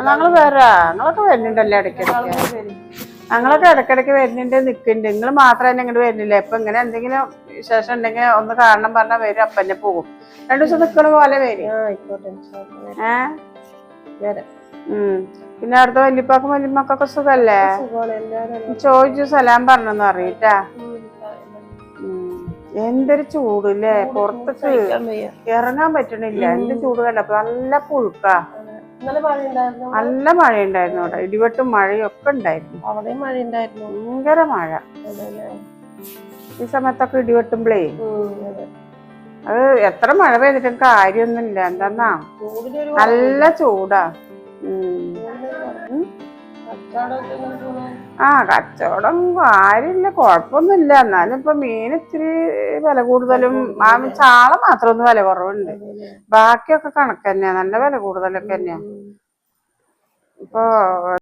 ഞങ്ങള് വരാ. ഞങ്ങളൊക്കെ വരുന്നുണ്ടല്ലോ ഇടയ്ക്കിടയ്ക്ക്. ഞങ്ങളൊക്കെ ഇടയ്ക്കിടയ്ക്ക് വരുന്നുണ്ട്, നിക്കുന്നുണ്ട്. നിങ്ങൾ മാത്രം തന്നെ ഇങ്ങോട്ട് വരുന്നില്ല. ഇപ്പൊ ഇങ്ങനെ എന്തെങ്കിലും വിശേഷം ഉണ്ടെങ്കിൽ ഒന്ന് കാണണം പറഞ്ഞാൽ വരും, അപ്പൊ തന്നെ പോകും. 2 ദിവസം നിക്കണ പോലെ വരും. പിന്നെ അടുത്ത വല്യപ്പാക്കും വല്യമ്മക്കൊക്കെ സുഖല്ലേ? ചോദിച്ചു സലാം പറഞ്ഞെന്ന് അറിയിട്ടാ. എന്തൊരു ചൂടില്ലേ, പുറത്തേക്ക് ഇറങ്ങാൻ പറ്റണില്ല. എന്ത് ചൂട് കണ്ടപ്പോ. നല്ല പുഴുക്കാ. നല്ല മഴയുണ്ടായിരുന്നു അവിടെ. ഇടിവെട്ടും മഴയും ഒക്കെ ഉണ്ടായിരുന്നു. ഭയങ്കര മഴ. ഈ സമയത്തൊക്കെ ഇടിവെട്ടുമ്പളേ അത് എത്ര മഴ പെയ്തിട്ടും കാര്യൊന്നുമില്ല. എന്താന്നാ നല്ല ചൂടാ. കച്ചവടം കാര്യമില്ല, കുഴപ്പമൊന്നുമില്ല. എന്നാലും ഇപ്പൊ മീൻ ഇത്തിരി വില കൂടുതലും, ചാള മാത്രം ഒന്ന് വില കുറവുണ്ട്. ബാക്കിയൊക്കെ കണക്ക് തന്നെയാ, നല്ല വില കൂടുതലൊക്കെ തന്നെയാ ഇപ്പൊ.